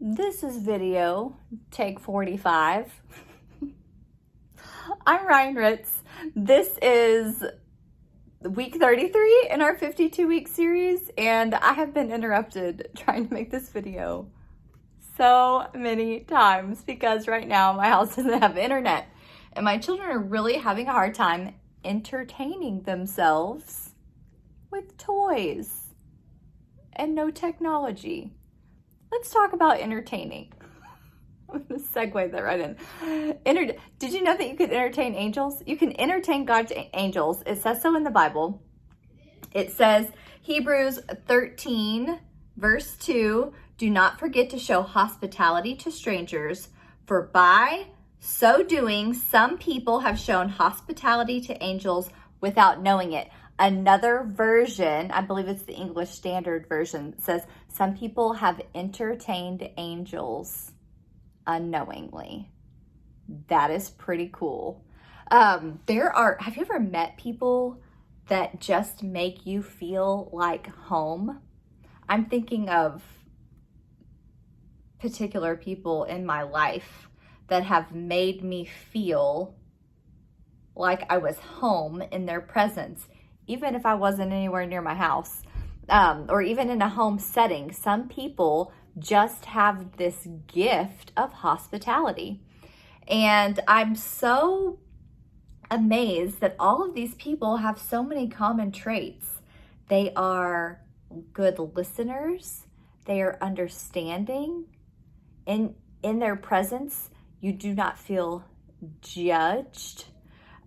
This is video take 45. I'm Ryan Ritz. This is week 33 in our 52-week series, and I have been interrupted trying to make this video so many times because right now my house doesn't have internet, and my children are really having a hard time entertaining themselves with toys and no technology. Let's talk about entertaining. I'm going to segue that right in. Did you know that you could entertain angels? You can entertain God's angels. It says so in the Bible. It says, Hebrews 13, verse 2, do not forget to show hospitality to strangers, for by so doing, some people have shown hospitality to angels without knowing it. Another version, I believe it's the English Standard Version, says some people have entertained angels unknowingly. That is pretty cool. Have you ever met people that just make you feel like home? I'm thinking of particular people in my life that have made me feel like I was home in their presence, even if I wasn't anywhere near my house, or even in a home setting. Some people just have this gift of hospitality. And I'm so amazed that all of these people have so many common traits. They are good listeners. They are understanding. In their presence, you do not feel judged.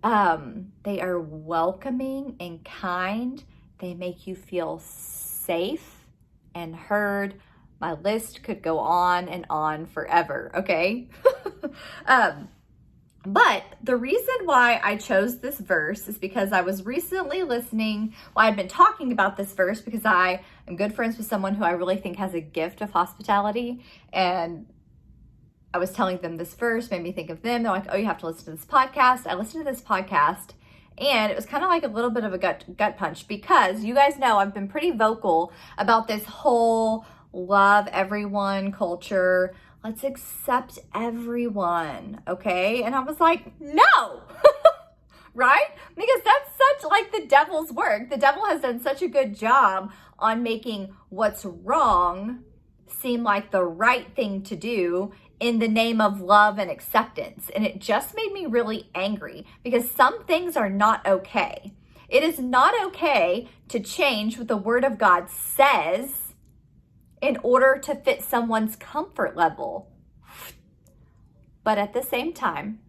They are welcoming and kind. They make you feel safe and heard. My list could go on and on forever, okay? But the reason why I chose this verse is because I was recently listening. Well, I've been talking about this verse because I am good friends with someone who I really think has a gift of hospitality. And I was telling them this verse, made me think of them. They're like, oh, you have to listen to this podcast. I listened to this podcast, and it was kind of like a little bit of a gut punch, because you guys know I've been pretty vocal about this whole love everyone culture. Let's accept everyone, okay? And I was like, no, right? Because that's such like the devil's work. The devil has done such a good job on making what's wrong seem like the right thing to do in the name of love and acceptance. And it just made me really angry because some things are not okay. It is not okay to change what the Word of God says in order to fit someone's comfort level. But at the same time,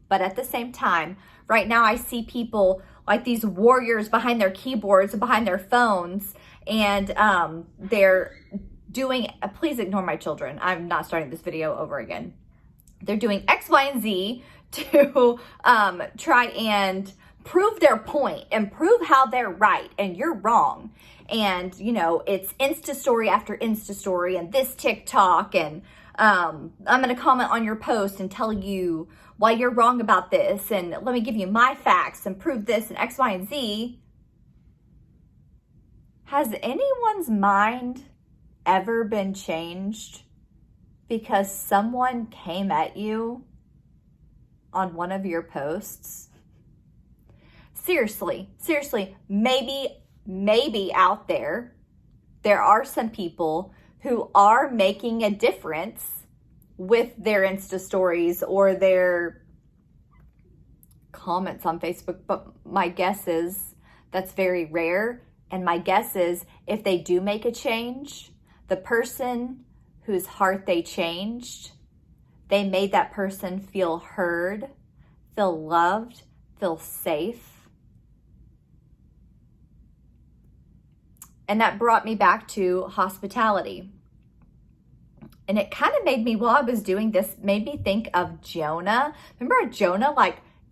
right now I see people like these warriors behind their keyboards and behind their phones, and they're doing, please ignore my children. I'm not starting this video over again. They're doing X, Y, and Z to try and prove their point and prove how they're right and you're wrong. And, you know, it's Insta story after Insta story and this TikTok, and I'm going to comment on your post and tell you why you're wrong about this, and let me give you my facts and prove this and X, Y, and Z. Has anyone's mind ever been changed because someone came at you on one of your posts? Seriously, maybe out there are some people who are making a difference with their Insta stories or their comments on Facebook, but my guess is that's very rare. And my guess is if they do make a change, the person whose heart they changed, they made that person feel heard, feel loved, feel safe. And that brought me back to hospitality. And it kind of made me, while I was doing this, made me think of Jonah. Remember Jonah,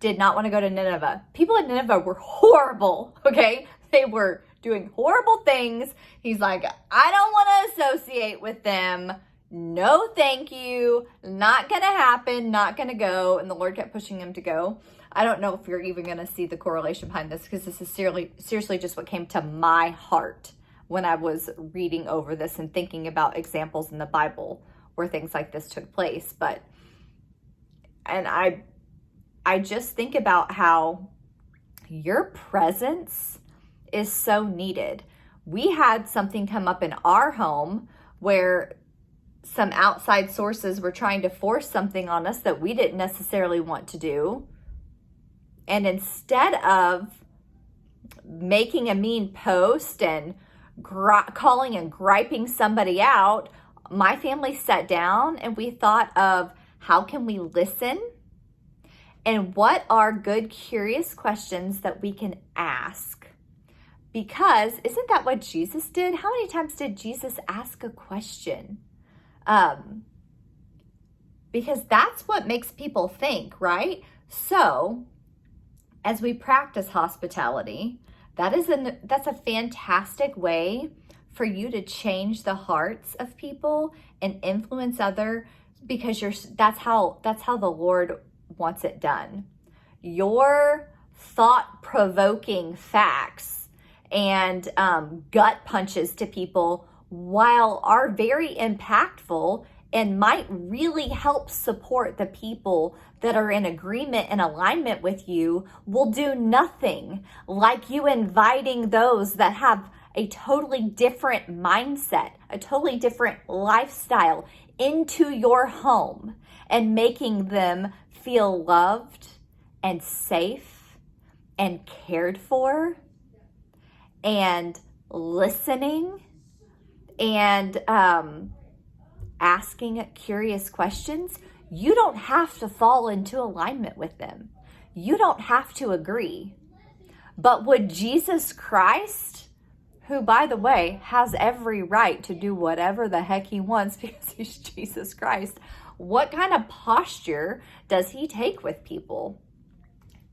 did not want to go to Nineveh. People in Nineveh were horrible, okay? They were doing horrible things. He's like, I don't want to associate with them. No, thank you. Not going to happen. Not going to go. And the Lord kept pushing him to go. I don't know if you're even going to see the correlation behind this, because this is seriously just what came to my heart when I was reading over this and thinking about examples in the Bible where things like this took place. And I just think about how your presence is so needed. We had something come up in our home where some outside sources were trying to force something on us that we didn't necessarily want to do. And instead of making a mean post and calling and griping somebody out, my family sat down and we thought of how can we listen and what are good, curious questions that we can ask. Because isn't that what Jesus did? How many times did Jesus ask a question? Because that's what makes people think, right? So as we practice hospitality, that's a fantastic way for you to change the hearts of people and influence other, because that's how the Lord wants it done. Your thought-provoking facts and gut punches to people, while are very impactful and might really help support the people that are in agreement and alignment with you, will do nothing like you inviting those that have a totally different mindset, a totally different lifestyle into your home and making them feel loved and safe and cared for and listening and asking curious questions. You don't have to fall into alignment with them. You don't have to agree. But would Jesus Christ, who, by the way, has every right to do whatever the heck he wants because he's Jesus Christ, what kind of posture does he take with people?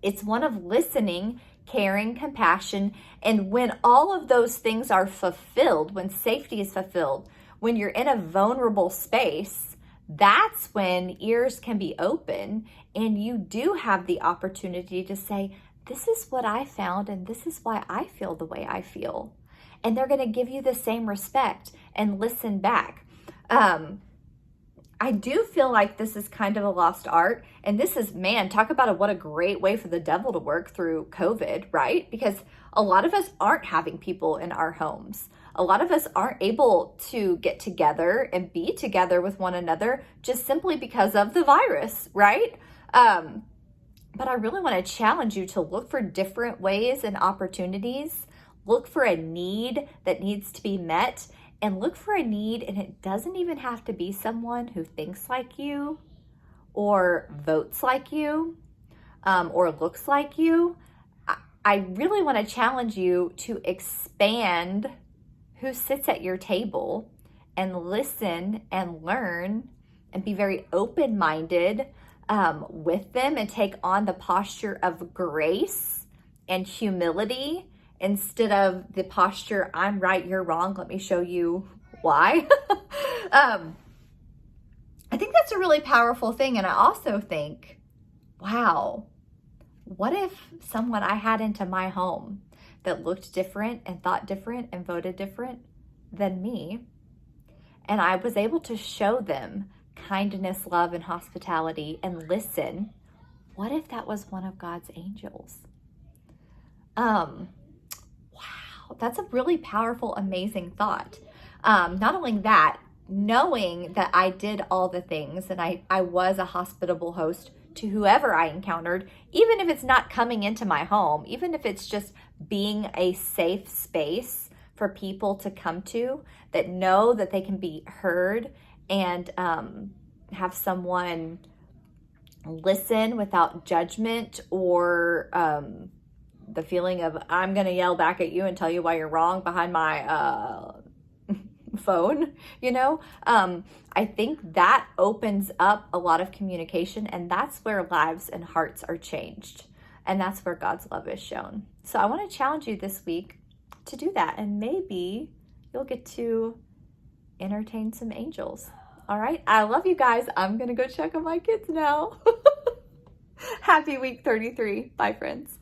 It's one of listening, caring, compassion, and when all of those things are fulfilled, when safety is fulfilled, when you're in a vulnerable space, that's when ears can be open and you do have the opportunity to say, this is what I found and this is why I feel the way I feel. And they're going to give you the same respect and listen back. I do feel like this is kind of a lost art. And this is, man, talk about what a great way for the devil to work through COVID, right? Because a lot of us aren't having people in our homes. A lot of us aren't able to get together and be together with one another just simply because of the virus, right? But I really want to challenge you to look for different ways and opportunities. Look for a need that needs to be met, and look for a need, and it doesn't even have to be someone who thinks like you or votes like you or looks like you. I really want to challenge you to expand who sits at your table and listen and learn and be very open-minded with them and take on the posture of grace and humility instead of the posture, I'm right, you're wrong, let me show you why. I think that's a really powerful thing. And I also think, wow, what if someone I had into my home that looked different and thought different and voted different than me, and I was able to show them kindness, love, and hospitality and listen, what if that was one of God's angels? Wow, that's a really powerful, amazing thought. Not only that, knowing that I did all the things and I was a hospitable host to whoever I encountered, even if it's not coming into my home, even if it's just being a safe space for people to come to that know that they can be heard and have someone listen without judgment or the feeling of I'm going to yell back at you and tell you why you're wrong behind my phone, you know? I think that opens up a lot of communication, and that's where lives and hearts are changed. And that's where God's love is shown. So I want to challenge you this week to do that, and maybe you'll get to entertain some angels. All right. I love you guys. I'm going to go check on my kids now. Happy week 33. Bye, friends.